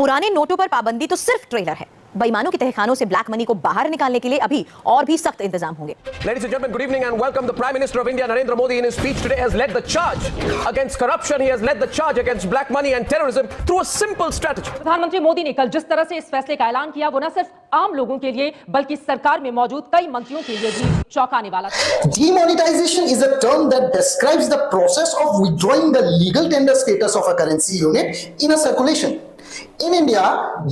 पुराने नोटों पर पाबंदी तो सिर्फ ट्रेलर है, बेईमानों के तहखानों से ब्लैक मनी को बाहर निकालने के लिए अभी और भी सख्त इंतजाम होंगे। Ladies and gentlemen, good evening and welcome. The Prime Minister of India, Narendra Modi, in his speech today has led the charge against corruption. He has led the charge against black money and terrorism through a simple strategy. प्रधानमंत्री मोदी ने कल जिस तरह से इस फैसले का ऐलान किया, वो न सिर्फ आम लोगों के लिए बल्कि सरकार में मौजूद कई मंत्रियों के लिए भी चौंकाने वाला था। Demonetization is a term that describes the process of withdrawing the legal tender status of a currency unit in a circulation. In India,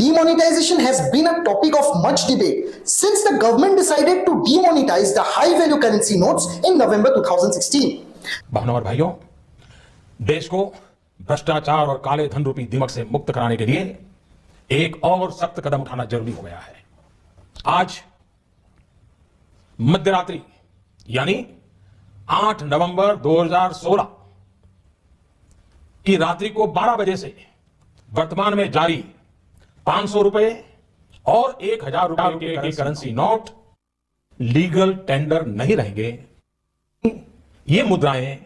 demonetization has been a topic of much debate since the government decided to demonetize the high-value currency notes in November 2016. बहनों और भाइयों, देश को भ्रष्टाचार और काले धन रूपी दिमक से मुक्त कराने के लिए एक और सख्त कदम उठाना जरूरी हो गया है। आज मध्यरात्रि यानी 8 नवंबर 2016 की रात्रि को 12 बजे से वर्तमान में जारी 500 रुपए और 1000 रुपए के करेंसी नोट लीगल टेंडर नहीं रहेंगे। ये मुद्राएं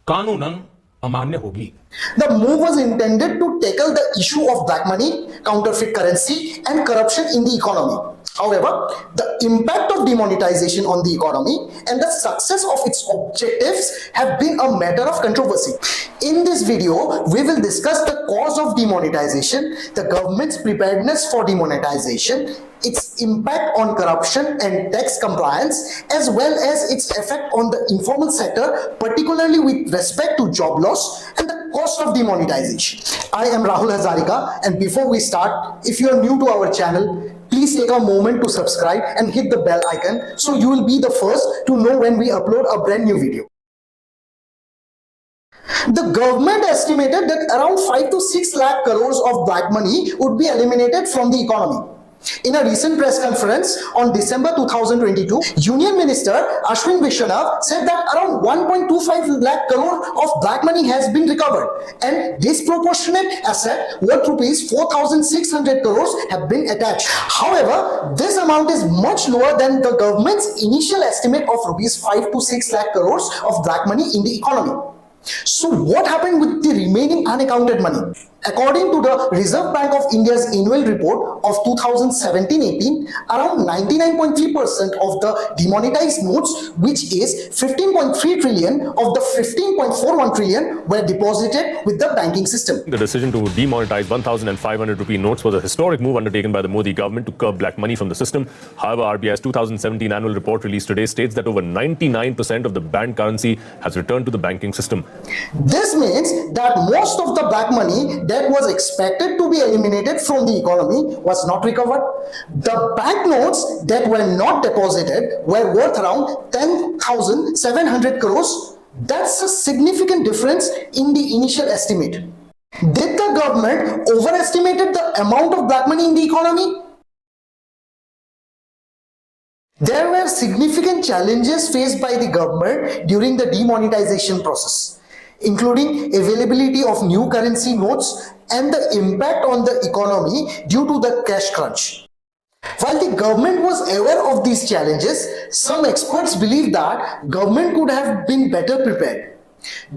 कानूनन अमान्य होगी। The move was intended to tackle the issue of black money, counterfeit currency, and corruption in the economy. However, the impact of demonetization on the economy and the success of its objectives have been a matter of controversy. In this video, we will discuss the cause of demonetization, the government's preparedness for demonetization, its impact on corruption and tax compliance, as well as its effect on the informal sector, particularly with respect to job loss and the cost of demonetization. I am Rahul Hazarika, and before we start, if you are new to our channel, please take a moment to subscribe and hit the bell icon so you will be the first to know when we upload a brand new video. The government estimated that around 5 to 6 lakh crores of black money would be eliminated from the economy. In a recent press conference on December 2022, Union Minister Ashwin Vishwanath said that around 1.25 lakh crore of black money has been recovered and disproportionate asset worth rupees 4,600 crores have been attached. However, this amount is much lower than the government's initial estimate of rupees 5 to 6 lakh crores of black money in the economy. So what happened with the remaining unaccounted money? According to the Reserve Bank of India's annual report of 2017-18, around 99.3% of the demonetized notes, which is 15.3 trillion of the 15.41 trillion, were deposited with the banking system. The decision to demonetize 1,500 rupee notes was a historic move undertaken by the Modi government to curb black money from the system. However, RBI's 2017 annual report released today states that over 99% of the banned currency has returned to the banking system. This means that most of the black money that was expected to be eliminated from the economy was not recovered. The banknotes that were not deposited were worth around 10,700 crores. That's a significant difference in the initial estimate. Did the government overestimated the amount of black money in the economy? There were significant challenges faced by the government during the demonetization process, including availability of new currency notes and the impact on the economy due to the cash crunch. While the government was aware of these challenges, some experts believe that government could have been better prepared.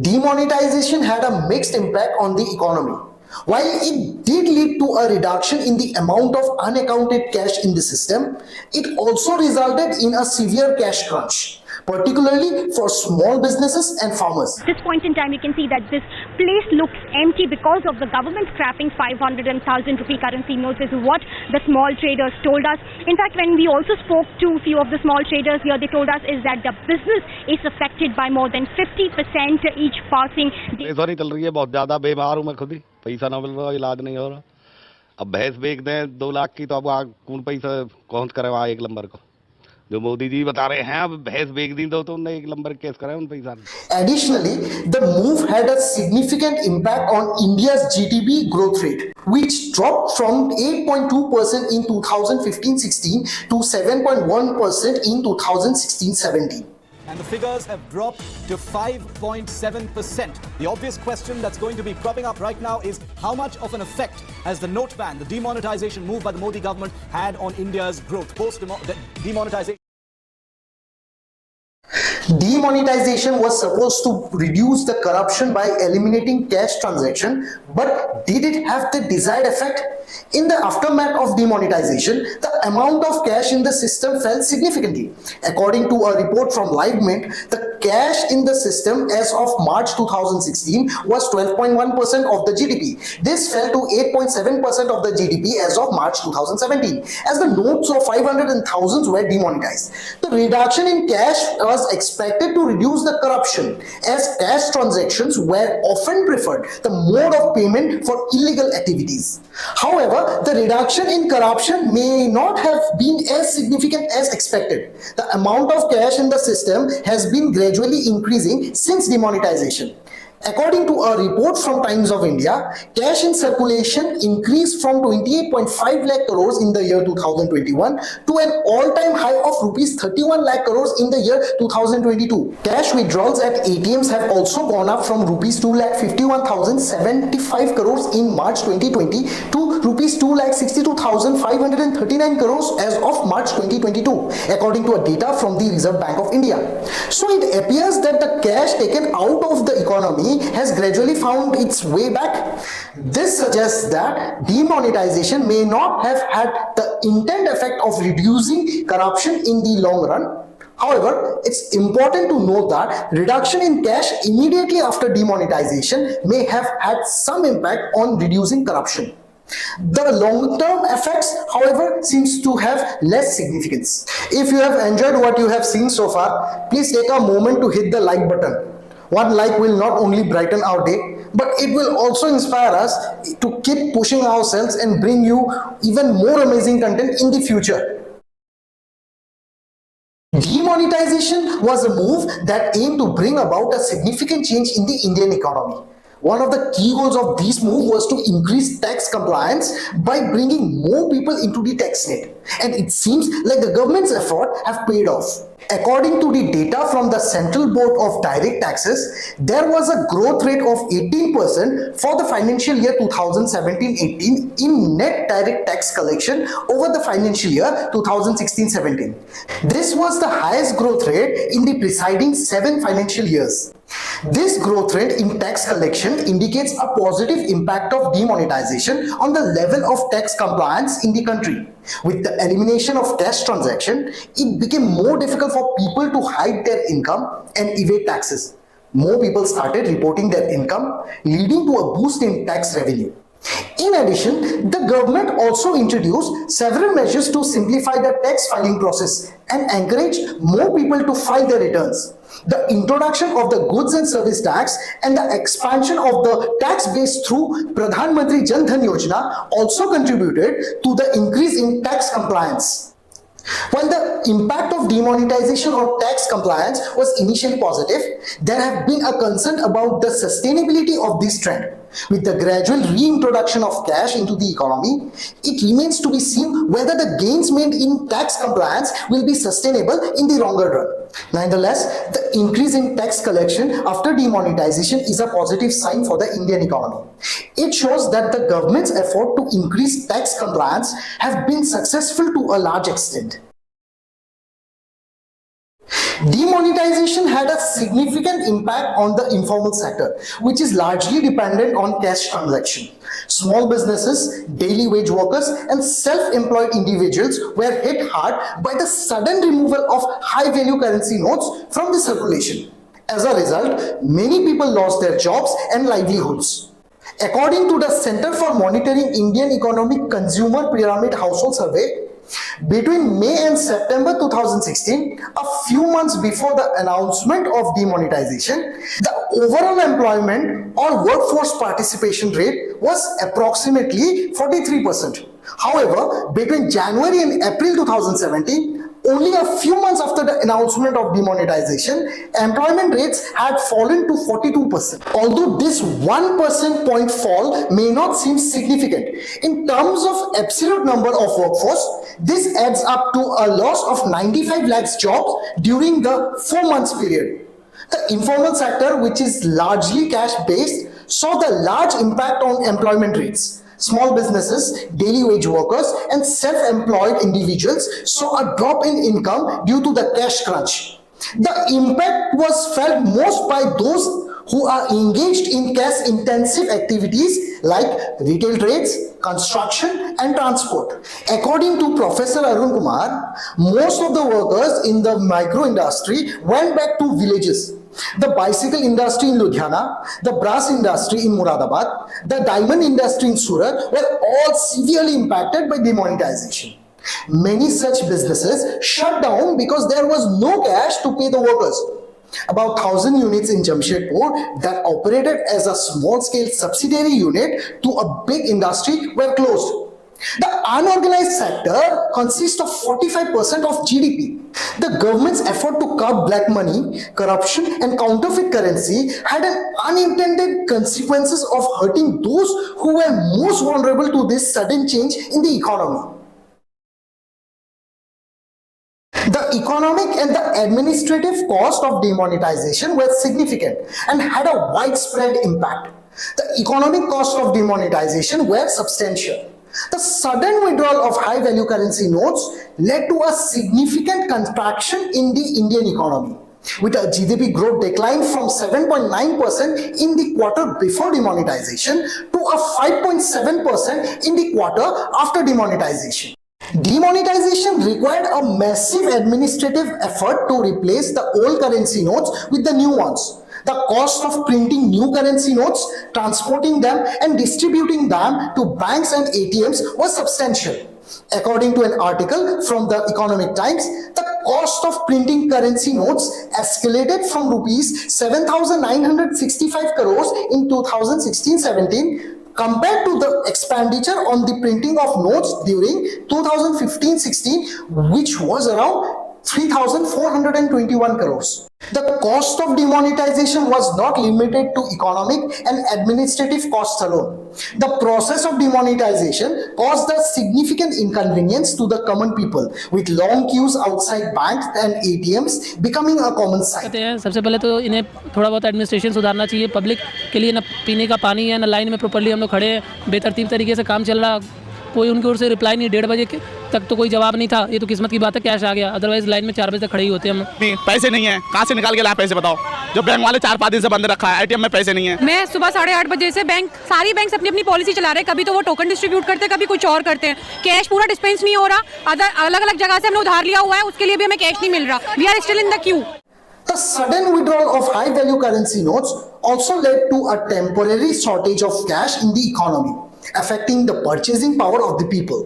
Demonetization had a mixed impact on the economy. While it did lead to a reduction in the amount of unaccounted cash in the system, it also resulted in a severe cash crunch, particularly for small businesses and farmers. At this point in time, you can see that this place looks empty because of the government scrapping 500 and 1,000 rupee currency notes is what the small traders told us. In fact, when we also spoke to a few of the small traders here, they told us is that the business is affected by more than 50% each passing day. चल रही है बहुत ज्यादा, बीमार हूं मैं खुद ही, पैसा ना मिल रहा, इलाज नहीं हो रहा। अब भैंस बेच दें 2 लाख की तो अब कौन पैसा कौन करे वहाँ 1 नंबर को, जो मोदी जी बता रहे हैं, अब भैंस बेच दी तो उन्हें 1 नंबर केस कराए उन पैसा। Additionally, the move had a significant impact on India's GDP growth rate, which dropped from 8.2% in 2015-16 to 7.1% in 2016-17. And the figures have dropped to 5.7%. The obvious question that's going to be cropping up right now is how much of an effect has the note ban, the demonetization move by the Modi government, had on India's growth post-demonetization? Demonetization was supposed to reduce the corruption by eliminating cash transaction, but did it have the desired effect? In the aftermath of demonetization, the amount of cash in the system fell significantly. According to a report from Live Mint, the cash in the system as of March 2016 was 12.1% of the GDP. This fell to 8.7% of the GDP as of March 2017, as the notes of 500 and thousands were demonetized. The reduction in cash was expected to reduce the corruption, as cash transactions were often preferred the mode of payment for illegal activities. However, the reduction in corruption may not have been as significant as expected. The amount of cash in the system has been gradually increasing since demonetization. According to a report from Times of India, cash in circulation increased from 28.5 lakh crores in the year 2021 to an all-time high of rupees 31 lakh crores in the year 2022. Cash withdrawals at ATMs have also gone up from rupees 2,51,075 crores in March 2020 to rupees 2,62,539 crores as of March 2022, according to a data from the Reserve Bank of India. So it appears that the cash taken out of the economy has gradually found its way back. This suggests that demonetization may not have had the intended effect of reducing corruption in the long run. However, it's important to note that reduction in cash immediately after demonetization may have had some impact on reducing corruption. The long-term effects, however, seems to have less significance. If you have enjoyed what you have seen so far, please take a moment to hit the like button. One like will not only brighten our day, but it will also inspire us to keep pushing ourselves and bring you even more amazing content in the future. Demonetization was a move that aimed to bring about a significant change in the Indian economy. One of the key goals of this move was to increase tax compliance by bringing more people into the tax net. And it seems like the government's effort have paid off. According to the data from the Central Board of Direct Taxes, there was a growth rate of 18% for the financial year 2017-18 in net direct tax collection over the financial year 2016-17. This was the highest growth rate in the preceding 7 financial years. This growth rate in tax collection indicates a positive impact of demonetization on the level of tax compliance in the country. With the elimination of cash transaction, it became more difficult for people to hide their income and evade taxes. More people started reporting their income, leading to a boost in tax revenue. In addition, the government also introduced several measures to simplify the tax filing process and encourage more people to file their returns. The introduction of the goods and service tax and the expansion of the tax base through Pradhan Mantri Jan Dhan Yojana also contributed to the increase in tax compliance. While the impact of demonetization on tax compliance was initially positive, there have been a concern about the sustainability of this trend. With the gradual reintroduction of cash into the economy, it remains to be seen whether the gains made in tax compliance will be sustainable in the longer run. Nonetheless, the increase in tax collection after demonetization is a positive sign for the Indian economy. It shows that the government's effort to increase tax compliance have been successful to a large extent. Demonetization had a significant impact on the informal sector, which is largely dependent on cash transaction. Small businesses, daily wage workers, and self-employed individuals were hit hard by the sudden removal of high-value currency notes from the circulation. As a result, many people lost their jobs and livelihoods. According to the Center for Monitoring Indian Economic Consumer Pyramid Household Survey, between May and September 2016, a few months before the announcement of demonetization, the overall employment or workforce participation rate was approximately 43%. However, between January and April 2017, only a few months after the announcement of demonetization, employment rates had fallen to 42%. Although this 1% point fall may not seem significant, in terms of absolute number of workforce, this adds up to a loss of 95 lakhs jobs during the 4 months period. The informal sector, which is largely cash-based, saw the large impact on employment rates. Small businesses, daily wage workers, and self-employed individuals saw a drop in income due to the cash crunch. The impact was felt most by those who are engaged in cash-intensive activities like retail trades, construction and transport. According to Professor Arun Kumar, most of the workers in the micro-industry went back to villages. The bicycle industry in Ludhiana, the brass industry in Muradabad, the diamond industry in Surat were all severely impacted by demonetization. Many such businesses shut down because there was no cash to pay the workers. About 1,000 units in Jamshedpur that operated as a small-scale subsidiary unit to a big industry were closed. The unorganized sector consists of 45% of GDP. The government's effort to curb black money, corruption and counterfeit currency had an unintended consequences of hurting those who were most vulnerable to this sudden change in the economy. The economic and the administrative cost of demonetization were significant and had a widespread impact. The economic cost of demonetization were substantial. The sudden withdrawal of high-value currency notes led to a significant contraction in the Indian economy, with a GDP growth decline from 7.9% in the quarter before demonetization to a 5.7% in the quarter after demonetization. Demonetization required a massive administrative effort to replace the old currency notes with the new ones. The cost of printing new currency notes, transporting them and distributing them to banks and ATMs was substantial. According to an article from the Economic Times, the cost of printing currency notes escalated from rupees 7,965 crores in 2016-17 compared to the expenditure on the printing of notes during 2015-16, which was around 3,421 crores. The cost of demonetization was not limited to economic and administrative costs alone. The process of demonetization caused a significant inconvenience to the common people, with long queues outside banks and ATMs becoming a common sight. सबसे पहले तो इन्हें थोड़ा बहुत administration सुधारना चाहिए. Public के लिए ना पीने का पानी है ना लाइन में प्रॉपर्ली हम लोग खड़े हैं, बेतरतीब तरीके से काम चल रहा, कोई उनकी ओर से रिप्लाई नहीं. 1:30 बजे तक तो कोई जवाब नहीं था. ये तो किस्मत की बात है, कैश आ गया, अदरवाइज लाइन में 4 बजे तक खड़े ही होते हम. पैसे नहीं है, कहाँ से निकाल के लाए पैसे बताओ? जो बैंक वाले 4-5 दिन से बंद रखा है, ATM में पैसे नहीं है. मैं सुबह 8:30 बजे से सारी बैंक अपनी अपनी पॉलिसी चला रहे हैं. कभी तो वो टोकन डिस्ट्रीब्यूट करते हैं, कभी कुछ और करते हैं. कैश पूरा डिस्पेंस नहीं हो रहा. अलग अलग जगह से हमने उधार लिया हुआ है, उसके लिए भी हमें कैश नहीं मिल रहा. We are still in the queue. The sudden withdrawal of high-value currency notes also led to a temporary shortage of cash in the economy, affecting the purchasing power of the people.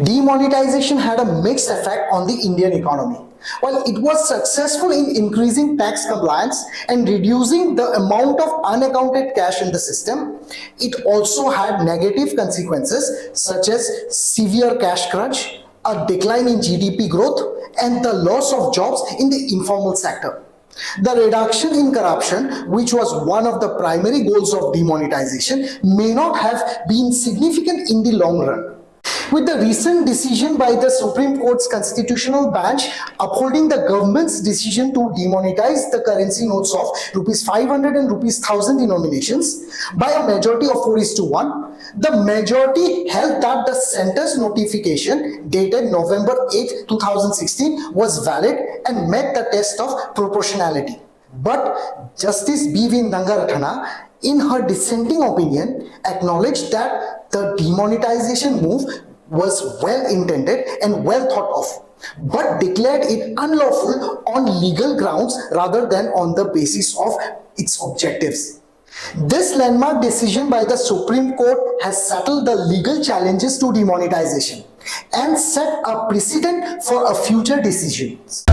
Demonetization had a mixed effect on the Indian economy. While it was successful in increasing tax compliance and reducing the amount of unaccounted cash in the system, it also had negative consequences such as severe cash crunch, a decline in GDP growth, and the loss of jobs in the informal sector. The reduction in corruption, which was one of the primary goals of demonetization, may not have been significant in the long run. With the recent decision by the Supreme Court's constitutional bench upholding the government's decision to demonetize the currency notes of ₹500 and ₹1000 denominations by a majority of 4:1, the majority held that the center's notification dated November 8, 2016 was valid and met the test of proportionality. But Justice B.V. Nangarathana, in her dissenting opinion, acknowledged that the demonetization move was well intended and well thought of, but declared it unlawful on legal grounds rather than on the basis of its objectives. This landmark decision by the Supreme Court has settled the legal challenges to demonetization and set a precedent for future decisions.